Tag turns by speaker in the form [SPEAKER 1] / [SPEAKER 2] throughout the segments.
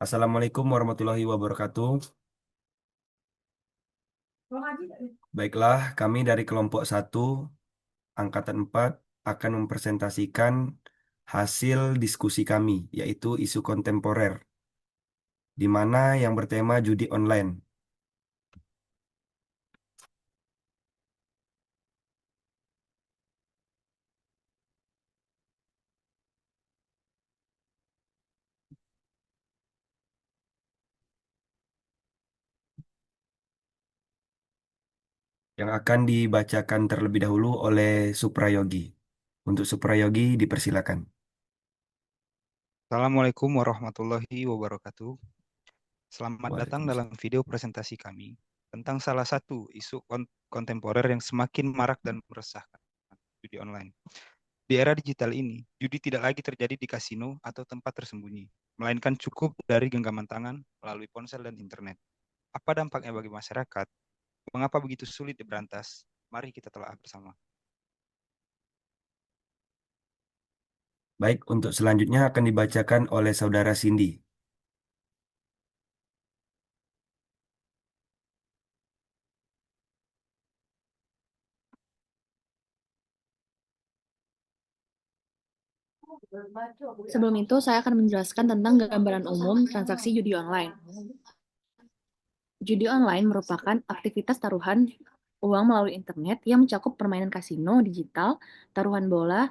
[SPEAKER 1] Assalamualaikum warahmatullahi wabarakatuh. Baiklah, kami dari kelompok 1, Angkatan 4, akan mempresentasikan hasil diskusi kami, yaitu isu kontemporer, di mana yang bertema judi online. Yang akan dibacakan terlebih dahulu oleh Suprayogi. Untuk Suprayogi, dipersilakan.
[SPEAKER 2] Assalamualaikum warahmatullahi wabarakatuh. Selamat datang
[SPEAKER 1] Waalaikumsalam.
[SPEAKER 2] dalam video presentasi kami tentang salah satu isu kontemporer yang semakin marak dan meresahkan, judi online. Di era digital ini, judi tidak lagi terjadi di kasino atau tempat tersembunyi, melainkan cukup dari genggaman tangan melalui ponsel dan internet. Apa dampaknya bagi masyarakat? Mengapa begitu sulit diberantas? Mari kita telah bersama.
[SPEAKER 1] Baik, untuk selanjutnya akan dibacakan oleh Saudara Cindy.
[SPEAKER 3] Sebelum itu, saya akan menjelaskan tentang gambaran umum transaksi judi online. Judi online merupakan aktivitas taruhan uang melalui internet yang mencakup permainan kasino digital, taruhan bola,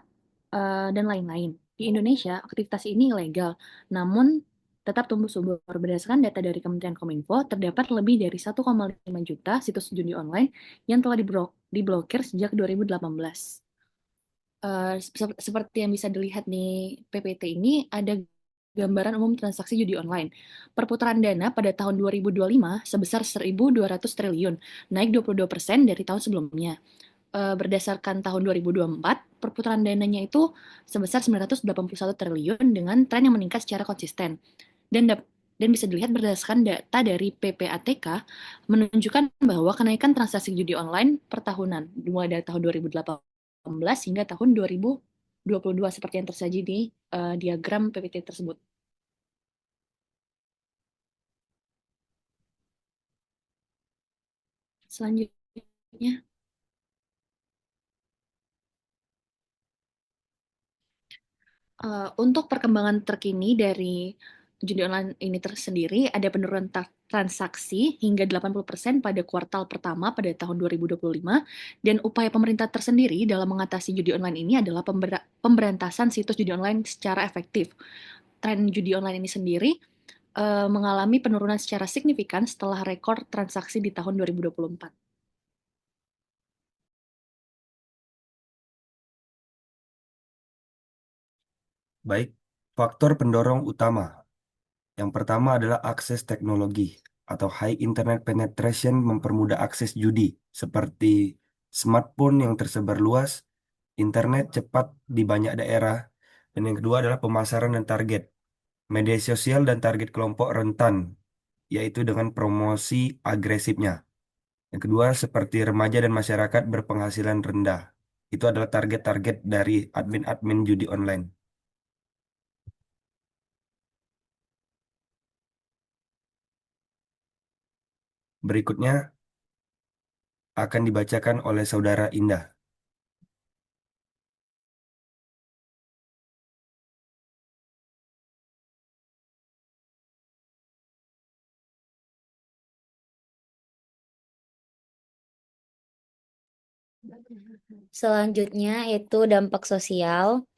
[SPEAKER 3] dan lain-lain. Di Indonesia, aktivitas ini ilegal, namun tetap tumbuh subur. Berdasarkan data dari Kementerian Kominfo, terdapat lebih dari 1,5 juta situs judi online yang telah diblokir sejak 2018. Seperti yang bisa dilihat di PPT ini, ada gambaran umum transaksi judi online. Perputaran dana pada tahun 2025 sebesar 1.200 triliun, naik 22% dari tahun sebelumnya. Berdasarkan tahun 2024, perputaran dananya itu sebesar 981 triliun dengan tren yang meningkat secara konsisten. Dan bisa dilihat berdasarkan data dari PPATK menunjukkan bahwa kenaikan transaksi judi online per tahunan mulai dari tahun 2018 hingga tahun 2022 seperti yang tersaji di diagram PPT tersebut. Selanjutnya, untuk perkembangan terkini dari judi online ini tersendiri, ada penurunan transaksi hingga 80% pada kuartal pertama pada tahun 2025, dan upaya pemerintah tersendiri dalam mengatasi judi online ini adalah pemberantasan situs judi online secara efektif. Tren judi online ini sendiri mengalami penurunan secara signifikan setelah rekor transaksi di tahun 2024.
[SPEAKER 1] Baik, faktor pendorong utama. Yang pertama adalah akses teknologi atau high internet penetration mempermudah akses judi seperti smartphone yang tersebar luas, internet cepat di banyak daerah, dan yang kedua adalah pemasaran dan target. Media sosial dan target kelompok rentan, yaitu dengan promosi agresifnya. Yang kedua seperti remaja dan masyarakat berpenghasilan rendah. Itu adalah target-target dari admin-admin judi online. Berikutnya akan dibacakan oleh Saudara Indah.
[SPEAKER 4] Selanjutnya itu dampak sosial.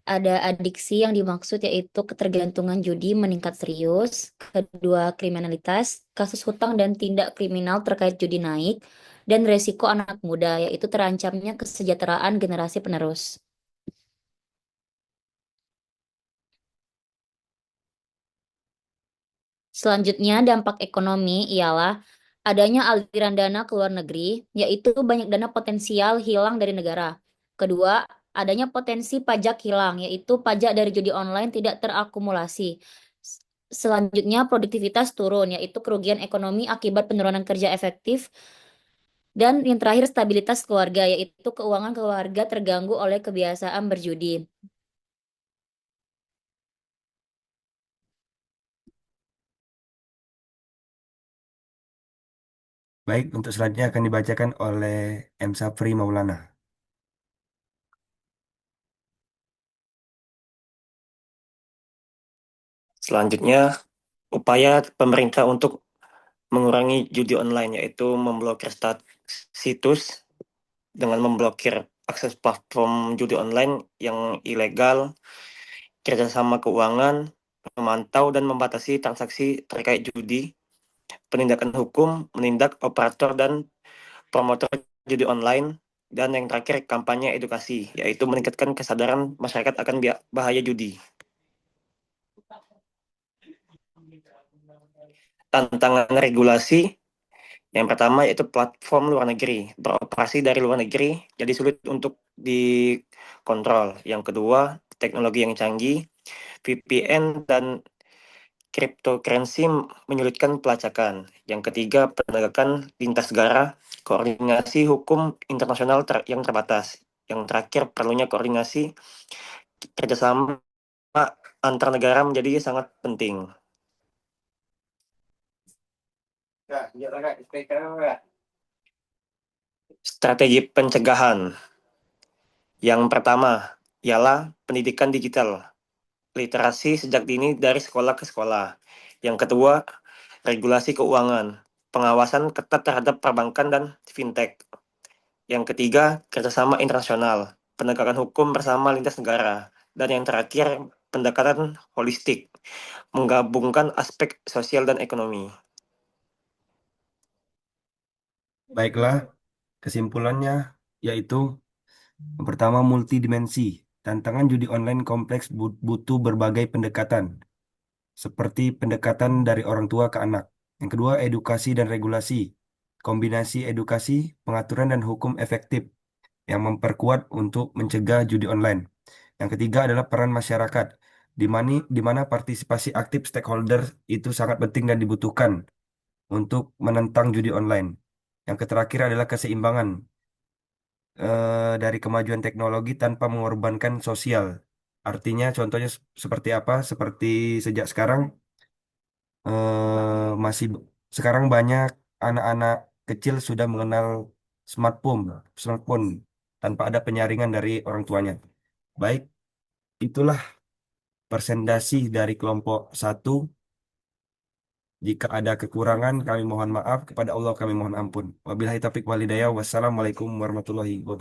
[SPEAKER 4] Ada adiksi yang dimaksud yaitu ketergantungan judi meningkat serius. Kedua, kriminalitas, kasus hutang dan tindak kriminal terkait judi naik. Dan resiko anak muda yaitu terancamnya kesejahteraan generasi penerus. Selanjutnya, dampak ekonomi ialah adanya aliran dana ke luar negeri, yaitu banyak dana potensial hilang dari negara. Kedua, adanya potensi pajak hilang, yaitu pajak dari judi online tidak terakumulasi. Selanjutnya, produktivitas turun, yaitu kerugian ekonomi akibat penurunan kerja efektif. Dan yang terakhir, stabilitas keluarga, yaitu keuangan keluarga terganggu oleh kebiasaan berjudi.
[SPEAKER 1] Baik, untuk selanjutnya akan dibacakan oleh M. Safri Maulana.
[SPEAKER 5] Selanjutnya, upaya pemerintah untuk mengurangi judi online yaitu memblokir situs dengan memblokir akses platform judi online yang ilegal, kerjasama keuangan, memantau dan membatasi transaksi terkait judi, penindakan hukum, menindak operator dan promotor judi online, dan yang terakhir kampanye edukasi, yaitu meningkatkan kesadaran masyarakat akan bahaya judi. Tantangan regulasi yang pertama yaitu platform luar negeri, beroperasi dari luar negeri, jadi sulit untuk dikontrol. Yang kedua, teknologi yang canggih, VPN dan cryptocurrency menyulitkan pelacakan. Yang ketiga, penegakan lintas negara, koordinasi hukum internasional yang terbatas. Yang terakhir, perlunya koordinasi kerjasama antar negara menjadi sangat penting. Strategi pencegahan. Yang pertama ialah pendidikan digital, literasi sejak dini dari sekolah ke sekolah. Yang kedua, regulasi keuangan, pengawasan ketat terhadap perbankan dan fintech. Yang ketiga, kerjasama internasional, penegakan hukum bersama lintas negara. Dan yang terakhir, pendekatan holistik, menggabungkan aspek sosial dan ekonomi.
[SPEAKER 1] Baiklah, kesimpulannya yaitu yang pertama multidimensi. Tantangan judi online kompleks butuh berbagai pendekatan, seperti pendekatan dari orang tua ke anak. Yang kedua, edukasi dan regulasi. Kombinasi edukasi, pengaturan dan hukum efektif yang memperkuat untuk mencegah judi online. Yang ketiga adalah peran masyarakat, di mana partisipasi aktif stakeholder itu sangat penting dan dibutuhkan untuk menentang judi online. Yang terakhir adalah keseimbangan dari kemajuan teknologi tanpa mengorbankan sosial. Artinya contohnya seperti apa? Seperti sejak sekarang masih sekarang banyak anak-anak kecil sudah mengenal smartphone, smartphone tanpa ada penyaringan dari orang tuanya. Baik, itulah presentasi dari kelompok satu. Jika ada kekurangan, kami mohon maaf. Kepada Allah kami mohon ampun. Wabillahi taufiq walhidayah. Wassalamualaikum warahmatullahi wabarakatuh.